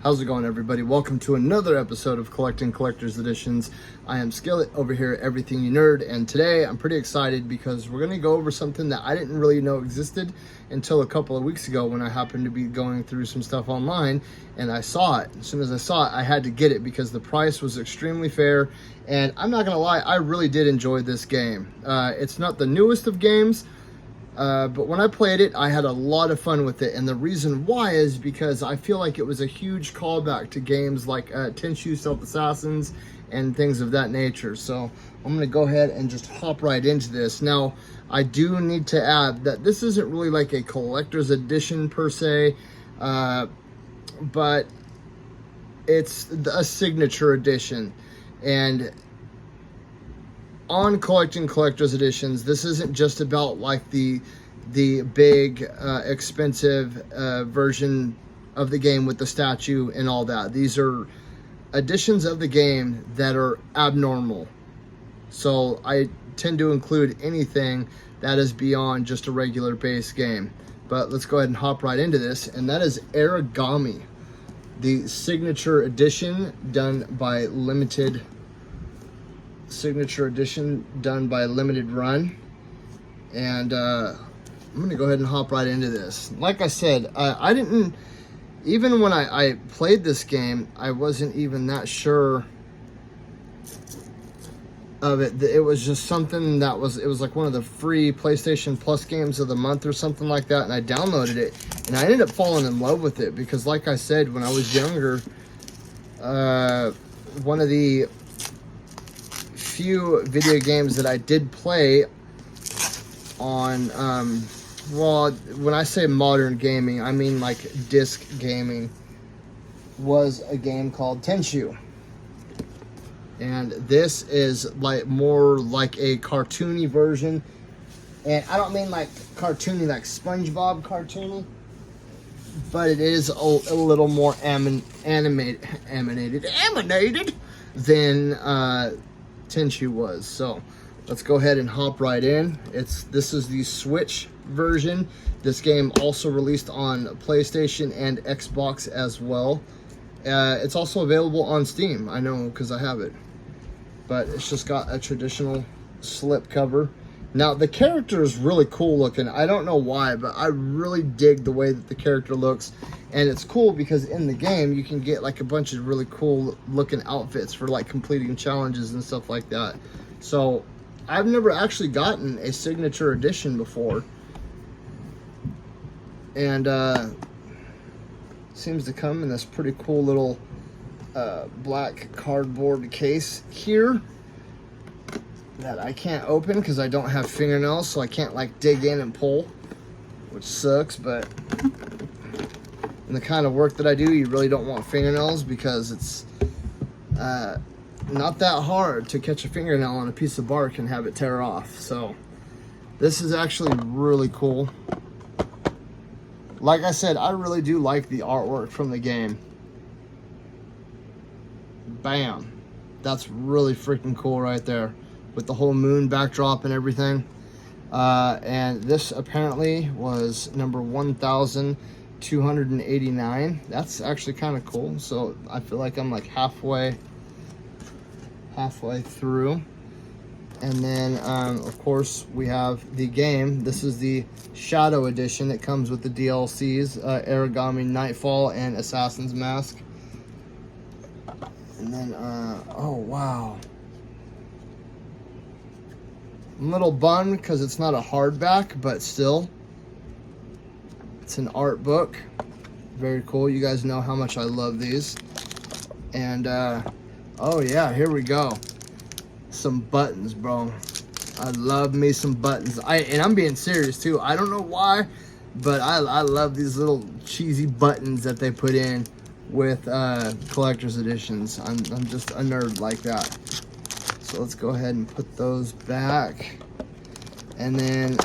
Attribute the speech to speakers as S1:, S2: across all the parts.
S1: How's it going, everybody? Welcome to another episode of Collecting Collector's Editions. I am Skillet over here at Everything You Nerd, and today I'm pretty excited because we're going to go over something that I didn't really know existed until a couple of weeks ago when I happened to be going through some stuff online and I saw it. As soon as I saw it, I had to get it because the price was extremely fair, and I'm not going to lie, I really did enjoy this game. It's not the newest of games, but when I played it, I had a lot of fun with it, and the reason why is because I feel like it was a huge callback to games like Tenchu Stealth Assassins and things of that nature. So I'm going to go ahead and just hop right into this. Now, I do need to add that this isn't really like a collector's edition per se, but it's a signature edition. And on Collecting Collector's Editions, this isn't just about like the big expensive version of the game with the statue and all that. These are editions of the game that are abnormal, so I tend to include anything that is beyond just a regular base game. But let's go ahead and hop right into this, and that is Aragami, the signature edition done by Limited Run. And I'm gonna go ahead and hop right into this. Like I said, I didn't, even when I played this game, I wasn't even that sure of it. It was just something that it was like one of the free PlayStation Plus games of the month or something like that, and I downloaded it, and I ended up falling in love with it because, like I said, when I was younger, one of the few video games that I did play on, well, when I say modern gaming, I mean like disc gaming, was a game called Tenchu. And this is like more like a cartoony version. And I don't mean like cartoony like SpongeBob cartoony, but it is a little more animated than Tenchu was. So let's go ahead and hop right in. This is the Switch version. This game also released on PlayStation and Xbox as well. It's also available on Steam. I know because I have it, but it's just got a traditional slip cover. Now the character is really cool looking. I don't know why, but I really dig the way that the character looks. And it's cool because in the game you can get like a bunch of really cool looking outfits for like completing challenges and stuff like that. So I've never actually gotten a signature edition before, and seems to come in this pretty cool little black cardboard case here that I can't open because I don't have fingernails, so I can't like dig in and pull, which sucks. But in the kind of work that I do, you really don't want fingernails because it's not that hard to catch a fingernail on a piece of bark and have it tear off. So this is actually really cool. Like I said, I really do like the artwork from the game. Bam. That's really freaking cool right there, with the whole moon backdrop and everything. And this apparently was number 1,289. That's actually kind of cool. So I feel like I'm like halfway through. And then of course we have the game. This is the Shadow Edition. It comes with the DLCs, Aragami Nightfall and Assassin's Mask. And then oh wow, I'm a little bummed because it's not a hardback, but still, it's an art book. Very cool. You guys know how much I love these. And oh yeah, here we go. Some buttons, bro. I love me some buttons. And I'm being serious too. I don't know why, but I love these little cheesy buttons that they put in with collector's editions. I'm just a nerd like that. So let's go ahead and put those back. And then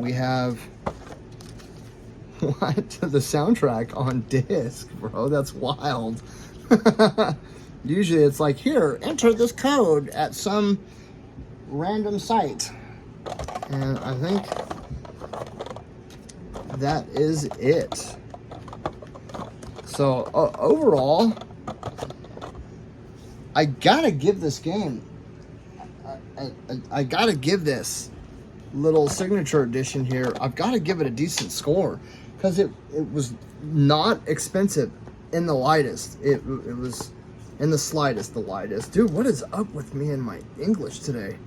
S1: we have what? The soundtrack on disc, bro. That's wild. Usually it's like, here, enter this code at some random site. And I think that is it. So overall, I gotta give this game, I gotta give this little signature edition here, I've got to give it a decent score, because it was not expensive in the lightest. It was in the slightest the lightest. Dude, what is up with me and my English today?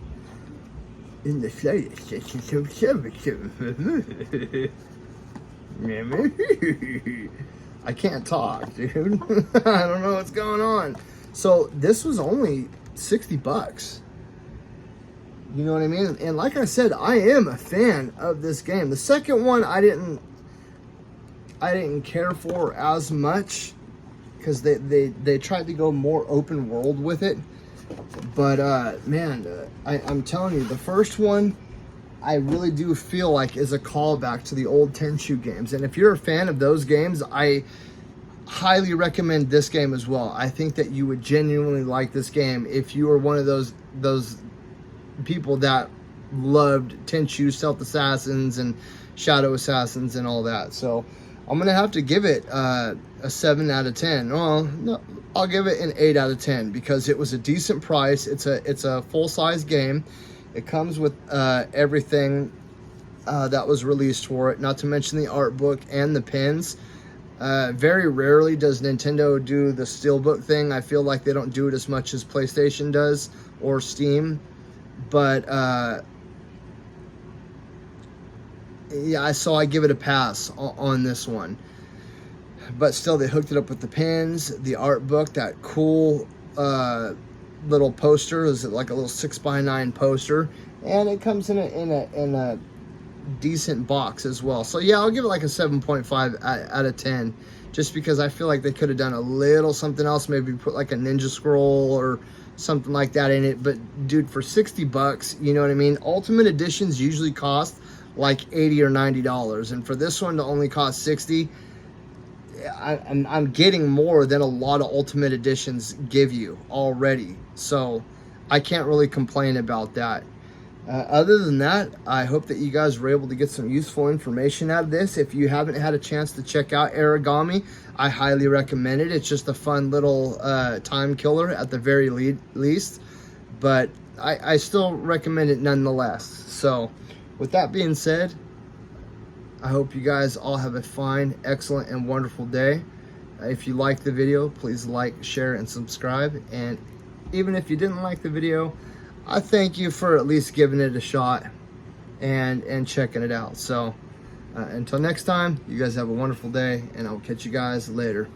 S1: In the slightest. I can't talk, dude. I don't know what's going on. So this was only $60. You know what I mean? And like I said, I am a fan of this game. The second one I didn't care for as much, because they tried to go more open world with it. But man, I'm telling you, the first one I really do feel like is a callback to the old Tenchu games. And if you're a fan of those games, I highly recommend this game as well. I think that you would genuinely like this game if you are one of those people that loved Tenchu, Stealth Assassins, and Shadow Assassins, and all that. So I'm gonna have to give it a 7 out of 10. Well, no, I'll give it an 8 out of 10, because it was a decent price. It's a full-size game. It comes with everything that was released for it, not to mention the art book and the pins. Very rarely does Nintendo do the steelbook thing. I feel like they don't do it as much as PlayStation does, or Steam. But yeah, so I give it a pass on this one. But still, they hooked it up with the pins, the art book, that cool little poster. Is it like a little 6x9 poster? And it comes in a decent box as well. So yeah, I'll give it like a 7.5 out of 10, just because I feel like they could have done a little something else, maybe put like a ninja scroll or something like that in it. But dude, for $60, you know what I mean? Ultimate editions usually cost like $80 or $90, and for this one to only cost $60, I'm getting more than a lot of Ultimate editions give you already. So I can't really complain about that. Other than that, I hope that you guys were able to get some useful information out of this. If you haven't had a chance to check out Aragami, I highly recommend it. It's just a fun little time killer at the very least, but I still recommend it nonetheless. So with that being said, I hope you guys all have a fine, excellent, and wonderful day. If you liked the video, please like, share, and subscribe. And even if you didn't like the video, I thank you for at least giving it a shot and checking it out. So until next time, you guys have a wonderful day, and I'll catch you guys later.